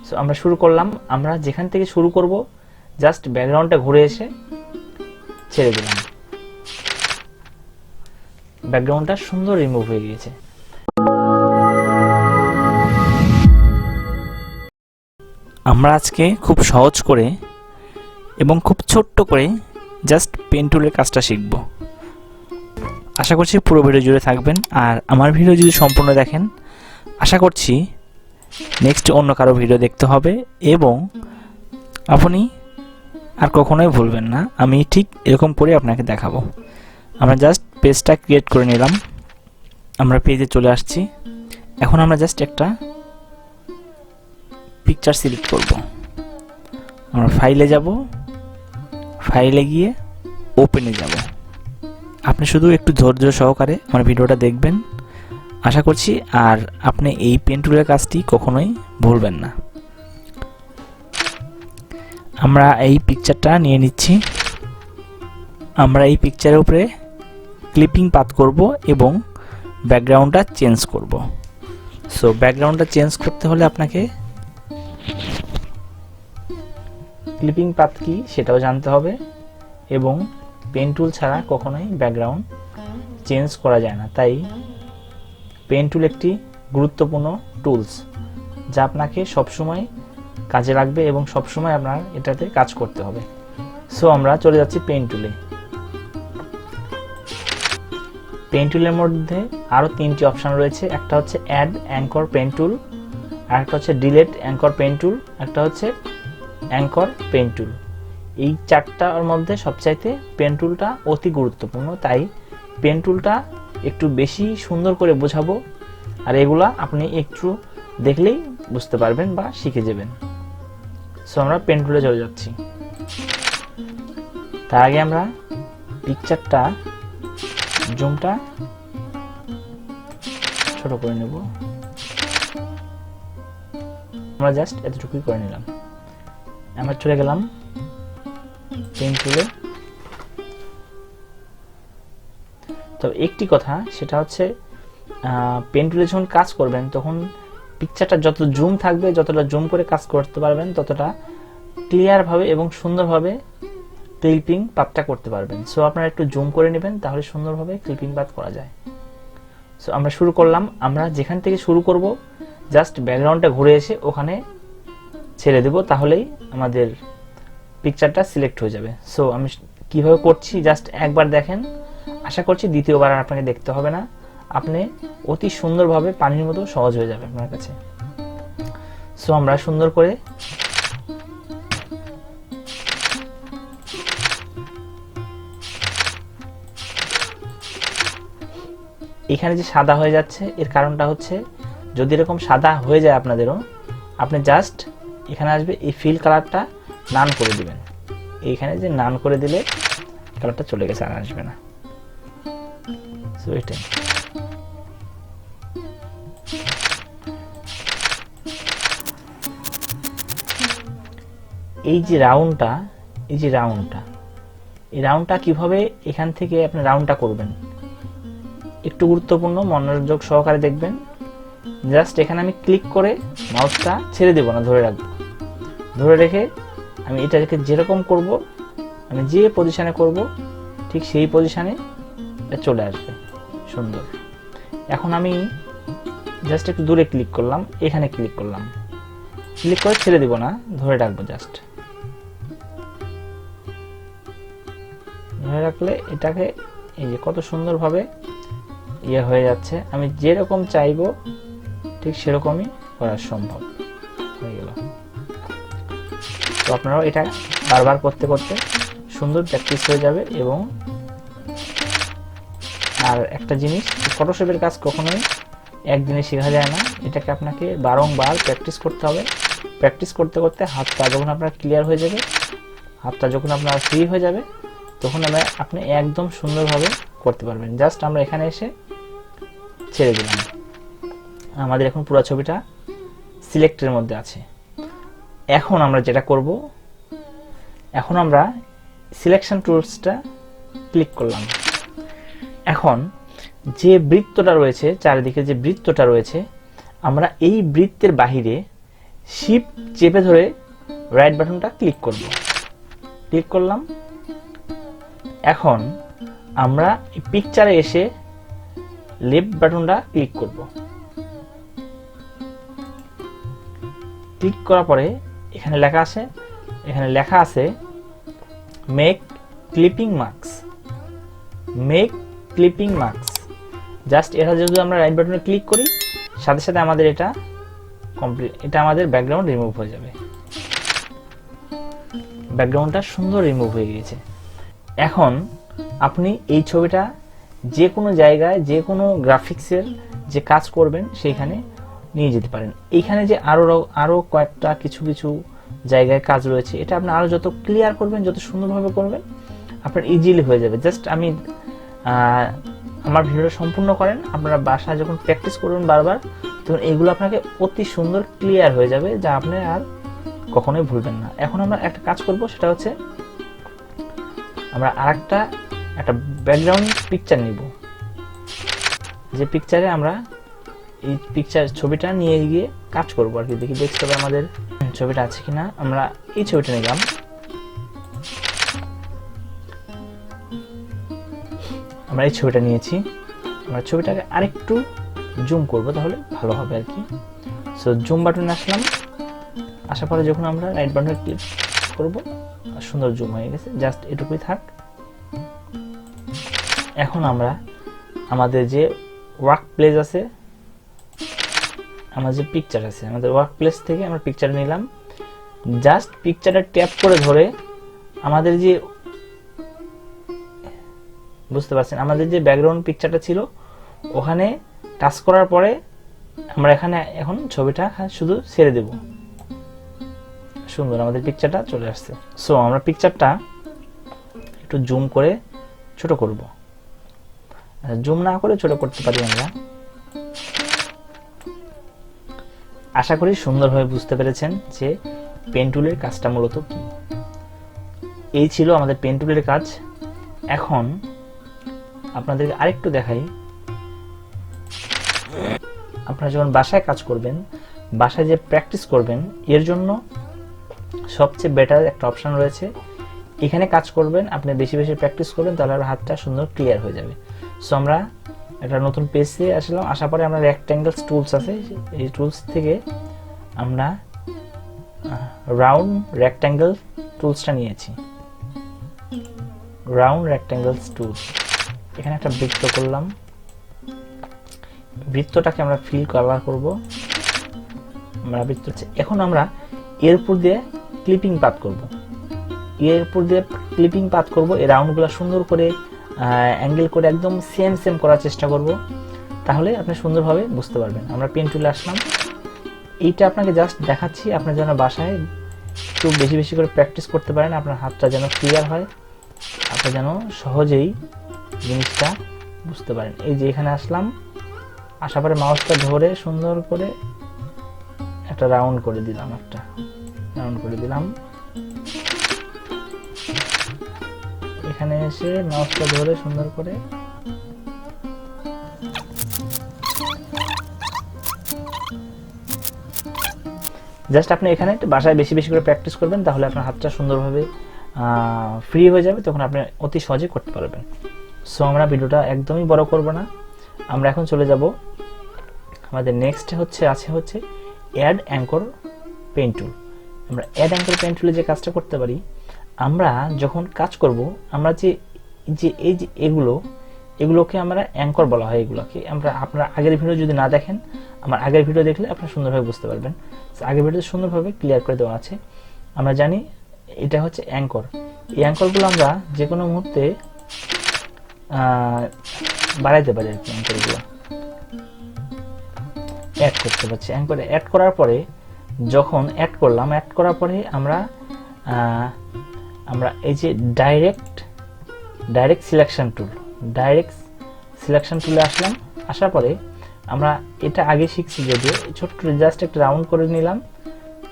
So আমরা শুরু করলাম। আমরা যেখান থেকে শুরু করব জাস্ট ব্যাকগ্রাউন্ডটা ঘুরে এসে ছেড়ে দিলাম। ব্যাকগ্রাউন্ডটা সুন্দর রিমুভ হয়ে গিয়েছে। আমরা আজকে খুব সহজ করে এবং খুব ছোট্ট করে জাস্ট পেন টুলের কাজটা শিখব। আশা করছি পুরো ভিডিও জুড়ে থাকবেন, আর আমার ভিডিও যদি সম্পূর্ণ দেখেন আশা করছি নেক্সট অন্য কারো ভিডিও দেখতে হবে এবং আপনি আর কখনোই ভুলবেন না। আমি ঠিক এরকম করে আপনাকে দেখাবো। আমরা জাস্ট পেজটা ক্রিয়েট করে নিলাম, আমরা পেজে চলে আসছি। এখন আমরা জাস্ট একটা পিকচার সিলেক্ট করব। আমরা ফাইলে যাব, ফাইলে গিয়ে ওপেনে যাব। আপনি শুধু একটু ধৈর্য সহকারে আমার ভিডিওটা দেখবেন, আশা করছি আর আপনি এই পেন টুলের কাজটি কখনোই ভুলবেন না। আমরা এই পিকচারটা নিয়ে নিচ্ছি। আমরা এই পিকচারের উপরে ক্লিপিং পাথ করব এবং ব্যাকগ্রাউন্ডটা চেঞ্জ করব। সো ব্যাকগ্রাউন্ডটা চেঞ্জ করতে হলে আপনাকে ক্লিপিং পাথ কি সেটাও জানতে হবে এবং পেন টুল ছাড়া কখনোই ব্যাকগ্রাউন্ড চেঞ্জ করা যায় না। তাই পেন টুল একটি গুরুত্বপূর্ণ টুলস যা আপনাকে সবসময় কাজে লাগবে এবং সবসময় আপনার এটাতে কাজ করতে হবে। সো আমরা চলে যাচ্ছি পেন টুলে। পেন টুলের মধ্যে আরও 3টি অপশান রয়েছে। একটা হচ্ছে অ্যাড অ্যাঙ্কর পেন টুল, আর একটা হচ্ছে ডিলেট অ্যাঙ্কর পেন টুল, একটা হচ্ছে অ্যাঙ্কর পেন টুল। এই 4টার মধ্যে সবচাইতে পেন টুলটা অতি গুরুত্বপূর্ণ, তাই পেন টুলটা একটু বেশি সুন্দর করে বোঝাবো, আর এগুলা আপনি একটু দেখলেই বুঝতে পারবেন বা শিখে যাবেন। সো আমরা পেন টুলে চলে যাচ্ছি। তার আগে আমরা পিকচারটা জুমটা ছোট করে নেব। আমরা জাস্ট এতটুকুই করে নিলাম। আমরা চলে গেলাম পেন টুলে। তো একটি কথা, সেটা হচ্ছে পেন টুলে যখন কাজ করবেন তখন পিকচারটা যত জুম থাকবে, যতটা জুম করে কাজ করতে পারবেন ততটা ক্লিয়ারভাবে এবং সুন্দরভাবে ক্লিপিং পাথটা করতে পারবেন। সো আপনারা একটু জুম করে নেবেন, তাহলে সুন্দরভাবে ক্লিপিং পাথ করা যায়। সো আমরা শুরু করলাম। আমরা যেখান থেকে শুরু করব জাস্ট ব্যাকগ্রাউন্ডটা ঘুরে এসে ওখানে ছেড়ে দেব, তাহলেই আমাদের পিকচারটা সিলেক্ট হয়ে যাবে। সো আমি কিভাবে করছি জাস্ট একবার দেখেন, আশা করছি দ্বিতীয়বার আর আপনাকে দেখতে হবে না। আপনি অতি সুন্দরভাবে পানির মতো সহজ হয়ে যাবে আপনার কাছে। সো আমরা সুন্দর করে এখানে যে সাদা হয়ে যাচ্ছে এর কারণটা হচ্ছে, যদি এরকম সাদা হয়ে যায় আপনাদেরও, আপনি জাস্ট এখানে আসবে, এই ফিল কালারটা নান করে দিবেন। এইখানে যে নান করে দিলে কালারটা চলে গেছে, আর আসবে না। সো এটাই। এই যে রাউন্ডটা, এই রাউন্ডটা কিভাবে এখান থেকে আপনি রাউন্ডটা করবেন একটু গুরুত্বপূর্ণ, মনোযোগ সহকারে দেখবেন। জাস্ট এখানে আমি ক্লিক করে মাউসটা ছেড়ে দেব না, ধরে রাখবো। ধরে রেখে আমি এটাকে যেরকম করব, আমি যে পজিশনে করব ঠিক সেই পজিশনে চলে আসবে সুন্দর। এখন আমি জাস্ট একটু দূরে ক্লিক করলাম, এখানে ক্লিক করলাম, ক্লিক করে ছেড়ে দিব না, ধরে রাখবো। জাস্ট ধরে রাখলে এটাকে এই যে কত সুন্দরভাবে ইয়ে হয়ে যাচ্ছে। আমি যেরকম চাইবো ঠিক সেরকমই করা সম্ভব হয়ে গেল। তো আপনারাও এটা বারবার করতে করতে সুন্দর প্র্যাকটিস হয়ে যাবে। এবং আর একটা জিনিস, ফটোশপের কাজ কখনোই একদিনে শেখা যায় না, এটাকে আপনাকে বারংবার প্র্যাকটিস করতে হবে। প্র্যাকটিস করতে করতে হাতটা যখন আপনার ক্লিয়ার হয়ে যাবে, হাতটা যখন আপনার ফ্রি হয়ে যাবে, তখন আপনি একদম সুন্দরভাবে করতে পারবেন। জাস্ট আমরা এখানে এসে ছেড়ে দিলাম। আমাদের এখন পুরো ছবিটা সিলেক্টের মধ্যে আছে। এখন আমরা যেটা করব, এখন আমরা সিলেকশন টুলসটা ক্লিক করলাম। এখন যে বৃত্তটা রয়েছে, চারিদিকে যে বৃত্তটা রয়েছে, আমরা এই বৃত্তের বাহিরে শিফট চেপে ধরে রাইট বাটনটা ক্লিক করব। ক্লিক করলাম। এখন আমরা পিকচারে এসে লেফট বাটনটা ক্লিক করব। ক্লিক করার পরে এখানে লেখা আছে make clipping marks. Make clipping marks. Just এটা যদি আমরা রাইট বাটনে ক্লিক করি, সাথে সাথে আমাদের এটা কমপ্লিট, এটা আমাদের ব্যাকগ্রাউন্ড রিমুভ হয়ে যাবে। ব্যাকগ্রাউন্ডটা সুন্দর রিমুভ হয়ে গিয়েছে। এখন আপনি এই ছবিটা যে কোনো জায়গায়, যে কোনো গ্রাফিক্সের যে কাজ করবেন সেইখানে নিয়ে যেতে পারেন। এইখানে যে আরো কয়েকটা কিছু জায়গায় কাজ রয়েছে, এটা আপনি আরো যত ক্লিয়ার করবেন, যত সুন্দরভাবে করবেন, আপনার ইজিলি হয়ে যাবে। জাস্ট আমি আমার ভিডিওটা সম্পূর্ণ করেন, আপনারা বাসায় যখন প্র্যাকটিস করবেন বারবার, তখন এইগুলো আপনাকে অতি সুন্দর ক্লিয়ার হয়ে যাবে, যা আপনি আর কখনোই ভুলবেন না। এখন আমরা একটা কাজ করব, সেটা হচ্ছে আমরা আরেকটা ব্যাকগ্রাউন্ড পিকচার নিব, যে পিকচারে আমরা এই ছবিটা নিয়ে গিয়ে কাজ করবো আর কি। দেখি ডেস্কটপে আমাদের ছবিটা আছে কিনা। আমরা এই ছবিটা নিলাম। আমরা এই ছবিটা নিয়েছি। আমরা ছবিটাকে আরেকটু জুম করব, তাহলে ভালো হবে আর কি। সো জুম বাটনে আসলাম। আসার পরে যখন আমরা রাইট বাটনে ক্লিক করব, সুন্দর জুম হয়ে গেছে। জাস্ট এটুকুই থাক। এখন আমরা আমাদের যে ওয়ার্ক প্লেস আছে, আমার যে পিকচার আছে, আমাদের ওয়ার্ক প্লেস থেকে আমরা পিকচার নিলাম। জাস্ট পিকচারটা ট্যাপ করে ধরে আমাদের যে, বুঝতে পারছেন, আমাদের যে ব্যাকগ্রাউন্ড পিকচারটা ছিল ওখানে টাচ করার পরে আমরা এখানে এখন ছবিটা শুধু ছেড়ে দেব। সুন্দর আমাদের পিকচারটা চলে আসছে। সো আমরা পিকচারটা একটু জুম করে ছোট করব। জুম না করে ছোট করতে পারি আমরা। আশা করি সুন্দরভাবে বুঝতে পেরেছেন যে পেন টুলের কাজটা মূলত কি। এই ছিল আমাদের পেন টুলের কাজ। এখন আপনাদেরকে আরেকটু দেখাই। আপনারা যখন বাসায় কাজ করবেন, বাসায় যে প্র্যাকটিস করবেন, এর জন্য সবচেয়ে বেটার একটা অপশন রয়েছে। এখানে কাজ করবেন, আপনি বেশি প্র্যাকটিস করবেন, তাহলে আপনার হাতটা সুন্দর ক্লিয়ার হয়ে যাবে। সো আমরা একটা নতুন পেজে আসলাম। আসার পরে আমরা রেক্ট্যাঙ্গেলস টুলস আছে, এই টুলস থেকে আমরা রাউন্ড রেক্ট্যাঙ্গেল টুলসটা নিয়েছি। রাউন্ড রেক্ট্যাঙ্গেলস টুলস, এখানে একটা বৃত্ত করলাম। বৃত্তটাকে আমরা ফিল কালার করব। আমরা বৃত্ত, এখন আমরা এর উপর দিয়ে ক্লিপিং পাত করব। এই রাউন্ডগুলো সুন্দর করে অ্যাঙ্গেল করে একদম সেম করার চেষ্টা করব, তাহলে আপনি সুন্দরভাবে বুঝতে পারবেন। আমরা পেন টুলে আসলাম। এইটা আপনাকে জাস্ট দেখাচ্ছি, আপনার যেন বাসায় একটু বেশি করে প্র্যাকটিস করতে পারেন, আপনার হাতটা যেন ক্লিয়ার হয়, আপনি যেন সহজেই জিনিসটা বুঝতে পারেন। এই যে এখানে আসলাম, আসার পরে মাউসটা ধরে সুন্দর করে একটা রাউন্ড করে দিলাম। এখানে এসে মাউসটা ধরে সুন্দর করে জাস্ট আপনি এখানে একটু বাসায় বেশি করে প্র্যাকটিস করবেন, তাহলে আপনার হাতটা সুন্দরভাবে ফ্রি হয়ে যাবে, তখন আপনি অতি সহজে করতে পারবেন। সো আমরা ভিডিওটা একদমই বড় করব না। আমরা এখন চলে যাব, আমাদের নেক্সট হচ্ছে অ্যাড অ্যাঙ্কর পেন টুল। আমরা অ্যাড অ্যাঙ্কর পেন টুলে যে কাজটা করতে পারি, আমরা যখন কাজ করব, আমরা এগুলোকে আমরা অ্যাঙ্কর বলা হয়। এগুলোকে আপনারা আগের ভিডিও যদি না দেখেন, আমার আগের ভিডিও দেখলে আপনারা সুন্দরভাবে বুঝতে পারবেন। আগের ভিডিওতে সুন্দরভাবে ক্লিয়ার করে দেওয়া আছে। আমরা জানি এটা হচ্ছে অ্যাঙ্কর। এই অ্যাঙ্করগুলো আমরা যে কোনো মুহূর্তে বাড়াইতে পারি আর কি। অ্যাঙ্করগুলো অ্যাড করতে পারছি। অ্যাঙ্কর অ্যাড করার পরে যখন অ্যাড করার পরে আমরা এই যে ডাইরেক্ট সিলেকশন টুলে আসলাম। আসার পরে আমরা এটা আগে শিখছি, যদিও ছোট্ট জাস্ট একটা রাউন্ড করে নিলাম।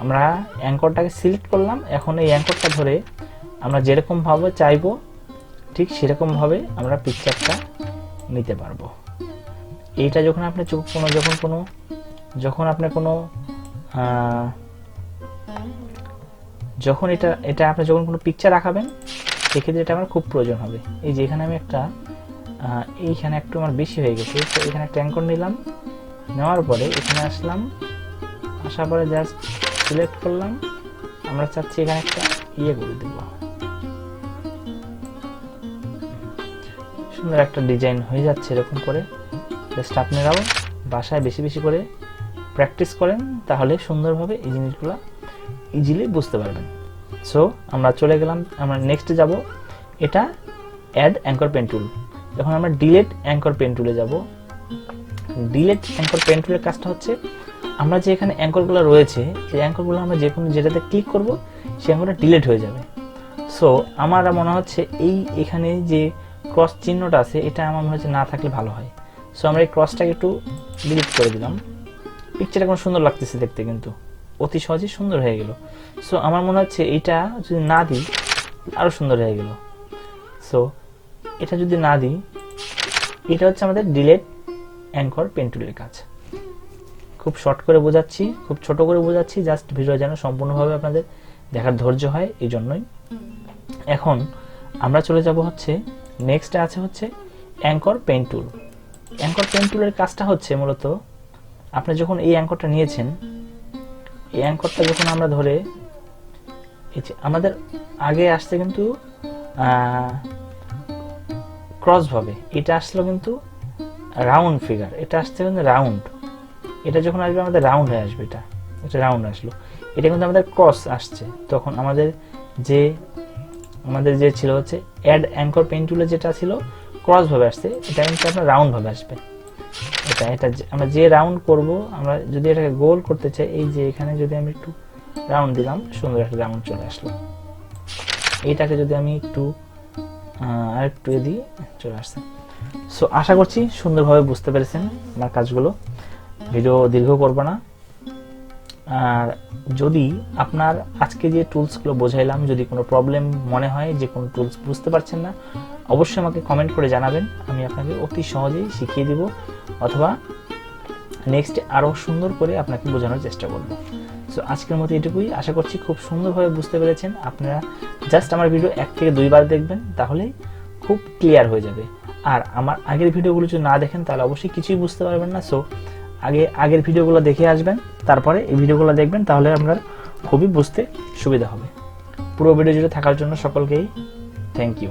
আমরা অ্যাঙ্করটাকে সিলেক্ট করলাম। এখন এই অ্যাঙ্করটা ধরে আমরা যেরকম ভাবে চাইবো ঠিক সেরকম ভাবে আমরা পিকচারটা নিতে পারবো। এইটা যখন আপনি কোনো যখন এটা আপনি যখন কোনো পিকচার আঁকাবেন সেক্ষেত্রে এটা আমার খুব প্রয়োজন হবে। এই যে এখানে আমি একটা এইখানে একটু আমার বেশি হয়ে গেছে, তো এখানে একটা অ্যাঙ্কর নিলাম, নেওয়ার পরে এখানে আসলাম, আসার পরে জাস্ট সিলেক্ট করলাম। আমরা চাচ্ছি এখানে একটা করে দেব, সুন্দর একটা ডিজাইন হয়ে যাচ্ছে এরকম করে। জাস্ট আপনারাও বাসায় বেশি বেশি করে প্র্যাকটিস করেন, তাহলে সুন্দরভাবে এই জিনিসগুলো ইজিলি বুঝতে পারবেন। সো আমরা চলে গেলাম, আমরা নেক্সটে যাব, এটা অ্যাড অ্যাঙ্কর পেন টুল। এখন আমরা ডিলেট অ্যাঙ্কর পেন টুলে যাব। ডিলেট অ্যাঙ্কর পেন টুলের কাজটা হচ্ছে, আমরা যে এখানে অ্যাঙ্করগুলো রয়েছে, এই অ্যাঙ্করগুলো আমরা যে কোনো যেটাতে ক্লিক করব সেই অ্যাঙ্করটা ডিলেট হয়ে যাবে। সো আমার মনে হচ্ছে এখানে যে ক্রস চিহ্নটা আছে এটা আমার মনে হচ্ছে না থাকলে ভালো হয়। সো আমরা এই ক্রসটাকে একটু ডিলিট করে দিলাম। পিকচারটা কোনো সুন্দর লাগতেছে দেখতে, কিন্তু অতি সহজেই সুন্দর হয়ে গেল। সো আমার মনে হচ্ছে এটা যদি না দিই আরও সুন্দর হয়ে গেল। সো এটা যদি না দিই, এটা হচ্ছে আমাদের ডিলেট অ্যাঙ্কর পেন টুলের কাজ। খুব শর্ট করে বোঝাচ্ছি, খুব ছোট করে বোঝাচ্ছি, জাস্ট ভিডিও যেন সম্পূর্ণভাবে আপনাদের দেখার ধৈর্য হয়, এই জন্যই। এখন আমরা চলে যাব হচ্ছে নেক্সটে আছে হচ্ছে anchor pen tool. Anchor pen টুলের কাজটা হচ্ছে মূলত, আপনি যখন এই অ্যাঙ্করটা নিয়েছেন, এই অ্যাঙ্করটা যখন আমরা ধরে, এই যে আমাদের আগে আসছে কিন্তু ক্রস ভাবে, এটা আসলো কিন্তু রাউন্ড ফিগার, এটা আসছে কিন্তু রাউন্ড। এটা যখন আসবে আমাদের রাউন্ড হয়ে আসবে, এটা রাউন্ড আসলো। এটা কিন্তু আমাদের ক্রস আসছে, তখন আমাদের যে ছিল হচ্ছে অ্যাড অ্যাঙ্কর পেন টুলে যেটা ছিল ক্রস ভাবে আসছে, এটা কিন্তু আপনার রাউন্ড ভাবে আসবে। এটা আমরা যে রাউন্ড করব, আমরা যদি এটাকে গোল করতে চাই, এই যে এখানে যদি আমি একটু রাউন্ড দিলাম, সুন্দর একটা রাউন্ড চলে আসলো। এইটাকে যদি আমি একটু আরেকটু দিই, চলে আসছে। সো আশা করছি সুন্দরভাবে বুঝতে পেরেছেন আমার কাজগুলো। ভিডিও দীর্ঘ করব না। আর যদি আপনার আজকে যে টুলসগুলো বোঝাইলাম, যদি কোনো প্রবলেম মনে হয় যে কোনো টুলস বুঝতে পারছেন না, অবশ্যই আমাকে কমেন্ট করে জানাবেন, আমি আপনাকে অতি সহজেই শিখিয়ে দিব, অথবা নেক্সট আরও সুন্দর করে আপনাকে বোঝানোর চেষ্টা করব। সো আজকের মতো এটুকুই, আশা করছি খুব সুন্দরভাবে বুঝতে পেরেছেন। আপনারা জাস্ট আমার ভিডিও 1 থেকে 2 বার দেখবেন, তাহলেই খুব ক্লিয়ার হয়ে যাবে। আর আমার আগের ভিডিওগুলো যদি না দেখেন তাহলে অবশ্যই কিছুই বুঝতে পারবেন না। সো আগের ভিডিওগুলো দেখে আসবেন, তারপরে এই ভিডিওগুলো দেখবেন, তাহলে আপনার খুবই বুঝতে সুবিধা হবে। পুরো ভিডিও জুড়ে থাকার জন্য সকলকেই থ্যাংক ইউ।